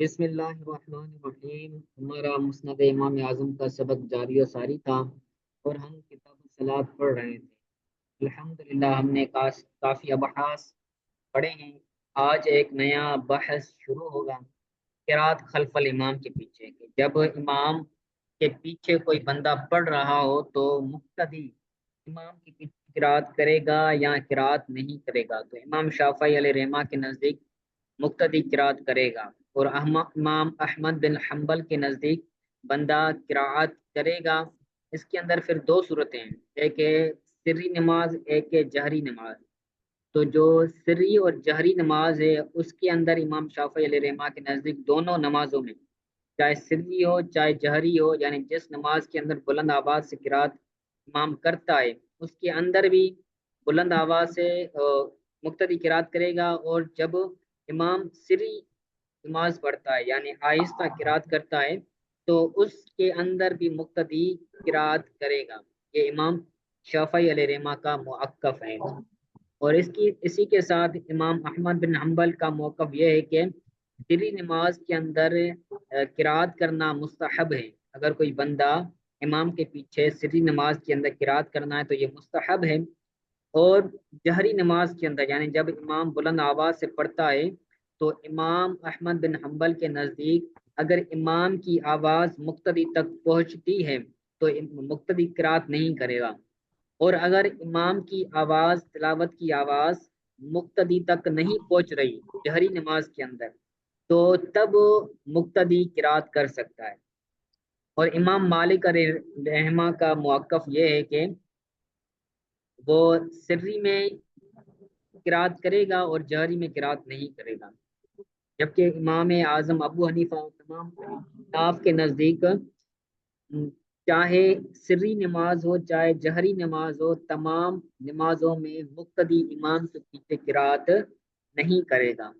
بسم اللہ الرحمن الرحیم۔ ہمارا مسند امام اعظم کا سبق جاری و ساری تھا اور ہم کتاب الصلاۃ پڑھ رہے تھے۔ الحمدللہ ہم نے کافی ابحاث پڑھے ہیں۔ آج ایک نیا بحث شروع ہوگا، قرات خلف الامام کے پیچھے کہ جب امام کے پیچھے کوئی بندہ پڑھ رہا ہو تو مقتدی امام کی پیچھے قرات کرے گا یا قرات نہیں کرے گا۔ تو امام شافعی علیہ رحمہ کے نزدیک مقتدی قرات کرے گا، اور امام احمد بن حنبل کے نزدیک بندہ قرات کرے گا۔ اس کے اندر پھر دو صورتیں ہیں، ایک ہے سری نماز، ایک ہے جہری نماز۔ تو جو سری اور جہری نماز ہے اس کے اندر امام شافعی علیہ رحمہ کے نزدیک دونوں نمازوں میں، چاہے سری ہو چاہے جہری ہو، یعنی جس نماز کے اندر بلند آواز سے قرات امام کرتا ہے اس کے اندر بھی بلند آواز سے مقتدی قرات کرے گا، اور جب امام سری نماز پڑھتا ہے یعنی آہستہ قرات کرتا ہے تو اس کے اندر بھی مقتدی قرات کرے گا۔ یہ امام شافعی علیہ رحمہ کا موقف ہے، اور اسی کے ساتھ امام احمد بن حنبل کا موقف یہ ہے کہ سری نماز کے اندر قرات کرنا مستحب ہے۔ اگر کوئی بندہ امام کے پیچھے سری نماز کے اندر قرات کرنا ہے تو یہ مستحب ہے، اور جہری نماز کے اندر یعنی جب امام بلند آواز سے پڑھتا ہے تو امام احمد بن حنبل کے نزدیک اگر امام کی آواز مقتدی تک پہنچتی ہے تو مقتدی قرات نہیں کرے گا، اور اگر امام کی آواز تلاوت کی آواز مقتدی تک نہیں پہنچ رہی جہری نماز کے اندر تو تب مقتدی قرات کر سکتا ہے۔ اور امام مالک علیہ رحمہ کا موقف یہ ہے کہ وہ سری میں قرات کرے گا اور جہری میں قرات نہیں کرے گا، جبکہ امام اعظم ابو حنیفہ اور تمام احناف کے نزدیک چاہے سری نماز ہو چاہے جہری نماز ہو تمام نمازوں میں مقتدی امام کے پیچھے قرات نہیں کرے گا۔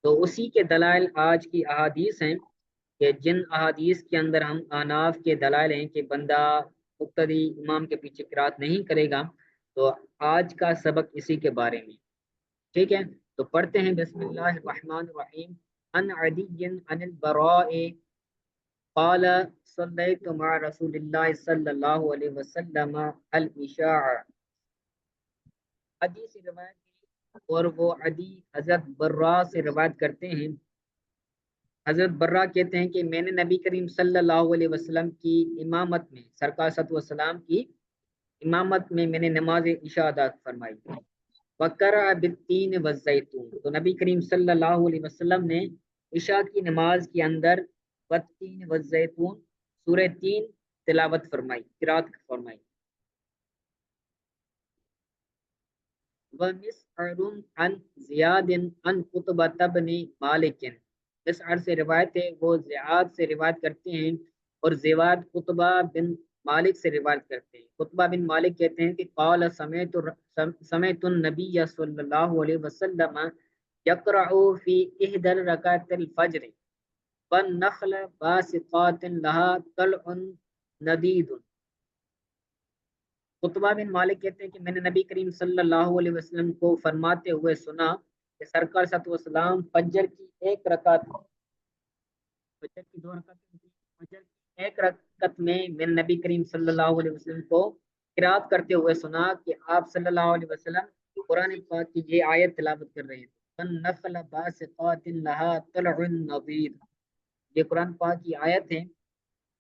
تو اسی کے دلائل آج کی احادیث ہیں کہ جن احادیث کے اندر ہم احناف کے دلائل ہیں کہ بندہ مقتدی امام کے پیچھے قرات نہیں کرے گا، تو آج کا سبق اسی کے بارے میں، ٹھیک ہے؟ تو پڑھتے ہیں بسم اللہ الرحمن الرحیم۔ ان عدی عن البراء قال صلیت مع رسول اللہ صلی اللہ علیہ وسلم العشاء۔ عدی سے روایت کی، اور وہ عدی حضرت برا سے روایت کرتے ہیں۔ حضرت برا کہتے ہیں کہ میں نے نبی کریم صلی اللہ علیہ وسلم کی امامت میں، سرکار صلی اللہ علیہ وسلم کی امامت میں نے نماز عشاء ادا فرمائی۔ وقرأ بالتین والزیتون، تو نبی کریم صلی اللہ علیہ وسلم نے عشاء کی نماز کے اندر والتین والزیتون سورہ تین تلاوت فرمائی، قرات فرمائی۔ ومسعر عن زیاد عن قطبہ بن مالک، مسعر سے روایت ہے، وہ زیاد سے روایت کرتے ہیں، اور زیاد قطبہ بن مالک سے روایت کرتے ہیں۔ قطبہ بن مالک کہتے ہیں کہ قال سمعت النبی صلی اللہ علیہ وسلم یقرأ فی احدى رکعت الفجر والنخل باسقات لها طلع ندید۔ قطبہ بن مالک کہتے ہیں کہ میں نے نبی کریم صلی اللہ علیہ وسلم کو فرماتے ہوئے سنا کہ سرکار صلی اللہ علیہ وسلم فجر کی ایک رکعت، فجر کی دو رکعت، فجر کی ایک رکعت میں نے نبی کریم صلی اللہ علیہ وسلم کو قرات کرتے ہوئے سنا کہ آپ صلی اللہ علیہ وسلم قرآن پاک کی یہ آیت تلاوت کر رہے ہیں، وَالنَّخْلَ بَاسِقَاتٍ لَهَا طَلْعٌ نَضِيدٌ۔ یہ قرآن پاک کی آیت ہے۔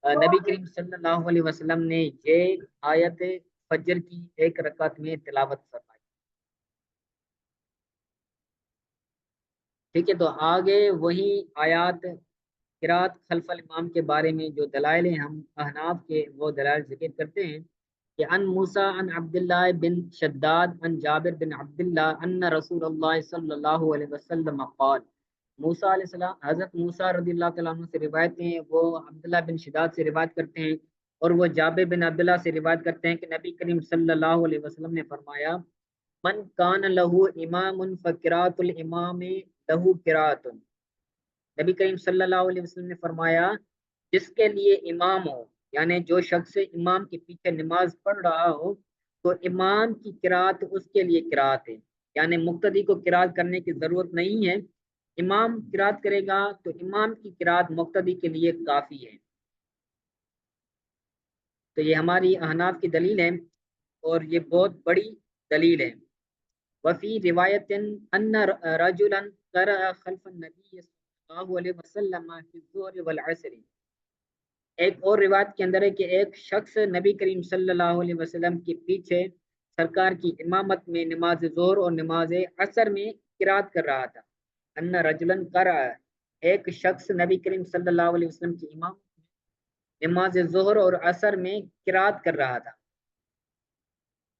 نبی کریم صلی اللہ علیہ وسلم نے یہ آیت فجر کی ایک رکعت میں تلاوت فرمائی، ٹھیک ہے؟ تو آگے وہی آیات قرات خلف الامام کے بارے میں جو دلائل ہیں ہم احناف کے، وہ دلائل ذکر کرتے ہیں کہ ان موسیٰ ان عبداللہ بن شداد ان جابر بن عبداللہ ان رسول اللہ صلی اللہ علیہ وسلم قال، موسیٰ علیہ السلام، حضرت موسیٰ رضی اللہ تعالیٰ عنہ سے روایت ہیں، وہ عبداللہ بن شداد سے روایت کرتے ہیں، اور وہ جابر بن عبداللہ سے روایت کرتے ہیں کہ نبی کریم صلی اللہ علیہ وسلم نے فرمایا من کان لہو امام فقرات الامام لہو قرات۔ نبی کریم صلی اللہ علیہ وسلم نے فرمایا جس کے لیے امام ہو، یعنی جو شخص امام کے پیچھے نماز پڑھ رہا ہو تو امام کی قرات اس کے لیے قرات ہے، یعنی مقتدی کو قرات کرنے کی ضرورت نہیں ہے، امام قرات کرے گا تو امام کی قرات مقتدی کے لیے کافی ہے۔ تو یہ ہماری احناف کی دلیل ہے اور یہ بہت بڑی دلیل ہے۔ وفی روایت ان رجلا قرأ خلف النبی صلی اللہ علیہ وسلم فی الظہر والعصر، ایک اور روایت کے اندر ہے کہ ایک شخص نبی کریم صلی اللہ علیہ وسلم کے پیچھے سرکار کی امامت میں نماز ظہر اور نماز عصر میں قرات کر رہا تھا۔ ان رجلا قرأ، ایک شخص نبی کریم صلی اللہ علیہ وسلم کی امام نماز ظہر اور عصر میں قرات کر رہا تھا۔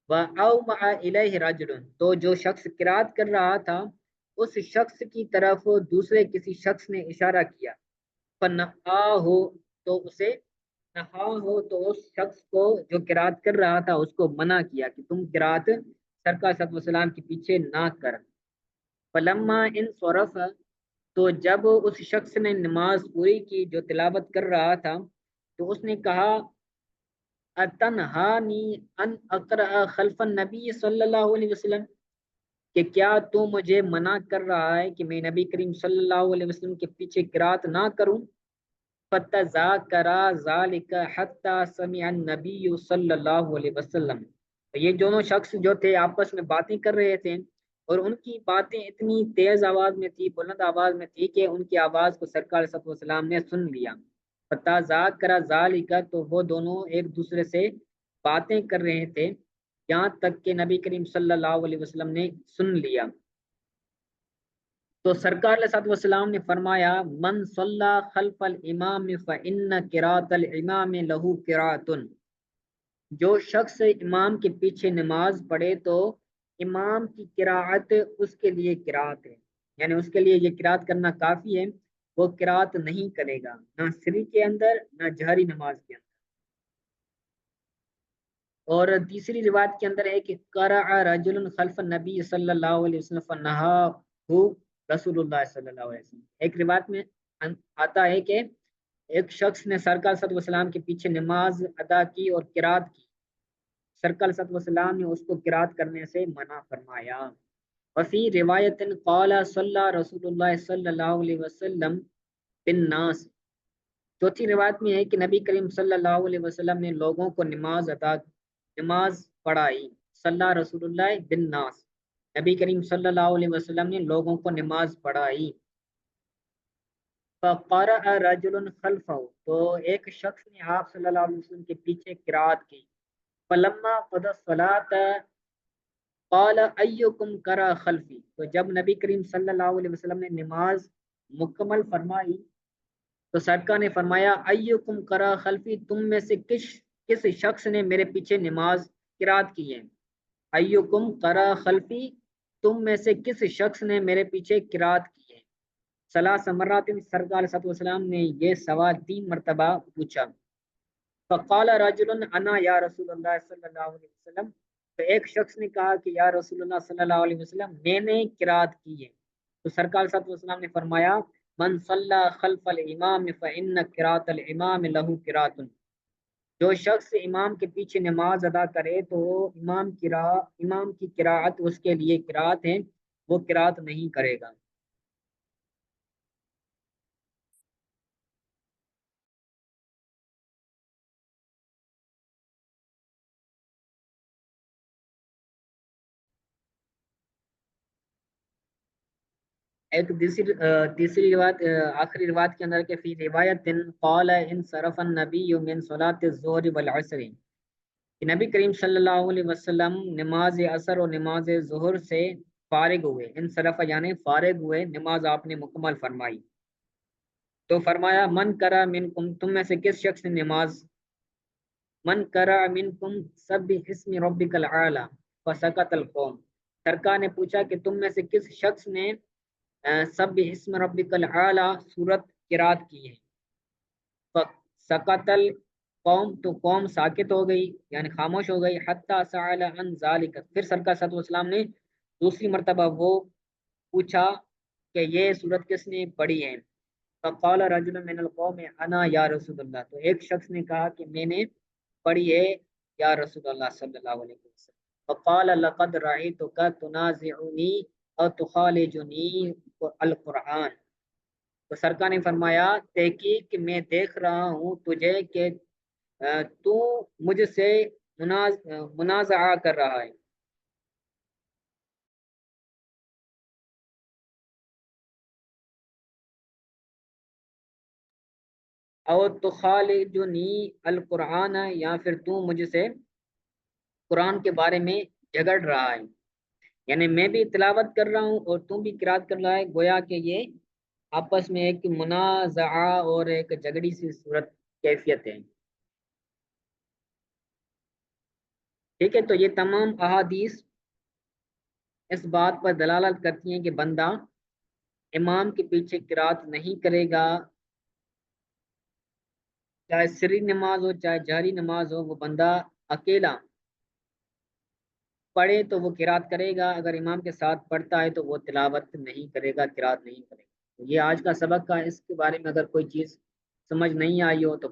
وَأَوْمَعَ إِلَيْهِ رَجُلٌ، تو جو شخص قرات کر رہا تھا اس شخص کی طرف دوسرے کسی شخص نے اشارہ کیا، فَنَهَاهُ، تو اسے نہا ہو، تو اس شخص کو جو قرات کر رہا تھا اس کو منع کیا کہ تم قرات سرکار صلی اللہ علیہ وسلم کے پیچھے نہ کر۔ فلما انصرف، تو جب اس شخص نے نماز پوری کی جو تلاوت کر رہا تھا تو اس نے کہا اتنہانی ان اقرأ خلف النبی صلی اللہ علیہ وسلم، کہ کیا تو مجھے منع کر رہا ہے کہ میں نبی کریم صلی اللہ علیہ وسلم کے پیچھے قرات نہ کروں؟ فتذاکرا ذالک حتی سمع النبی صلی اللہ علیہ وسلم، یہ دونوں شخص جو تھے آپس میں باتیں کر رہے تھے اور ان کی باتیں اتنی تیز آواز میں تھی، بلند آواز میں تھی کہ ان کی آواز کو سرکار صلی اللہ علیہ وسلم نے سن لیا۔ فتذاکرا ذالک، تو وہ دونوں ایک دوسرے سے باتیں کر رہے تھے یہاں تک کہ نبی کریم صلی اللہ علیہ وسلم نے سن لیا۔ تو سرکار علیہ الصلوۃ والسلام نے فرمایا من صلی خلف الامام فإن قراءۃ الامام له قراءۃ، جو شخص امام کے پیچھے نماز پڑھے تو امام کی قراءت اس کے لیے قراءت ہے، یعنی اس کے لیے یہ قراءت کرنا کافی ہے، وہ قراءت نہیں کرے گا نہ سری کے اندر نہ جہری نماز کے اندر۔ اور تیسری روایت کے اندر ہے کہ قرأ رجل خلف النبی صلی اللہ علیہ وسلم فنہاہ رسول اللہ صلی اللہ علیہ وسلم، ایک روایت میں آتا ہے کہ ایک شخص نے سرکار صلی اللہ علیہ وسلم کے پیچھے نماز ادا کی اور قرات کی، سرکار صلی اللہ علیہ وسلم نے اس کو قرات کرنے سے منع فرمایا۔ وفی روایت قال صلی رسول اللہ صلی اللہ علیہ وسلم بالناس، چوتھی روایت میں ہے کہ نبی کریم صلی اللہ علیہ وسلم نے لوگوں کو نماز پڑھائی، صلی رسول اللہ بالناس، نبی کریم صلی اللہ علیہ وسلم نے لوگوں کو نماز پڑھائی۔ فقرأ رجل خلفہ، تو ایک شخص نے آپ صلی اللہ علیہ وسلم کے پیچھے قرات کی، فلما قضى الصلاة قال ایکم قرأ خلفی، تو جب نبی کریم صلی اللہ علیہ وسلم نے نماز مکمل فرمائی تو سرکار نے فرمایا ایکم قرأ خلفی، تم میں سے کس شخص نے میرے پیچھے نماز قرات کی ہے؟ ایکم قرأ خلفی، تم میں سے کس شخص نے میرے پیچھے قرات کی ہے؟ ثلاث مرات سرکار صلی اللہ علیہ وسلم نے یہ سوال 3 مرتبہ پوچھا۔ فقال رجل انا یا رسول اللہ صلی اللہ علیہ وسلم، تو ایک شخص نے کہا کہ یا رسول اللہ صلی اللہ علیہ وسلم میں نے قرات کی ہے۔ تو سرکار صلی اللہ علیہ وسلم نے فرمایا من صلی خلف الامام فإن قراءۃ الامام له قراءۃ، جو شخص امام کے پیچھے نماز ادا کرے تو امام کی قراءت اس کے لیے قراءت ہے، وہ قراءت نہیں کرے گا۔ ایک تیسری روایت آخری روایت کے اندر کہ فی روایت قال ان صرف النبی من صلاۃ الظہر والعصر، کہ نبی کریم صلی اللہ علیہ وسلم نماز عصر اور نماز ظہر سے فارغ ہوئے، ان صرف یعنی فارغ ہوئے، نماز آپ نے مکمل فرمائی تو فرمایا من کرا منکم، تم میں سے کس شخص نے نماز من کرا منکم سبح اسم ربک الاعلی فسکت القوم، سرکار نے پوچھا کہ تم میں سے کس شخص نے سب اسم ربک الاعلی سورت قرات کی ہے؟ سکت القوم، تو قوم ساکت ہو گئی یعنی خاموش ہو گئی، حتی سأل عن ذالک، پھر سرکار صلی اللہ علیہ وسلم نے دوسری مرتبہ وہ پوچھا کہ یہ سورت کس نے پڑھی ہے؟ فقال رجل من القوم انا یا رسول اللہ، تو ایک شخص نے کہا کہ میں نے پڑھی ہے یا رسول اللہ صلی اللہ علیہ وسلم۔ فقال لقد رأيتك تنازعني او تخالجني القرآن۔ تو سرکار نے فرمایا تحقیق کہ میں دیکھ رہا ہوں تجھے کہ تو مجھ سے منازعہ کر رہا ہے۔ او تخالجنی القرآن، یا پھر تو مجھ سے قرآن کے بارے میں جھگڑ رہا ہے، یعنی میں بھی تلاوت کر رہا ہوں اور تم بھی قرات کر رہا ہے، گویا کہ یہ آپس میں ایک منازعہ اور ایک جھگڑی سی صورت کیفیت ہے۔ ٹھیک ہے، تو یہ تمام احادیث اس بات پر دلالت کرتی ہیں کہ بندہ امام کے پیچھے قرات نہیں کرے گا، چاہے سری نماز ہو چاہے جہری نماز ہو، وہ بندہ اکیلا پڑھے تو وہ قرات کرے گا، اگر امام کے ساتھ پڑھتا ہے تو وہ تلاوت نہیں کرے گا، قرات نہیں کرے گا۔ یہ آج کا سبق کا، اس کے بارے میں اگر کوئی چیز سمجھ نہیں آئی ہو تو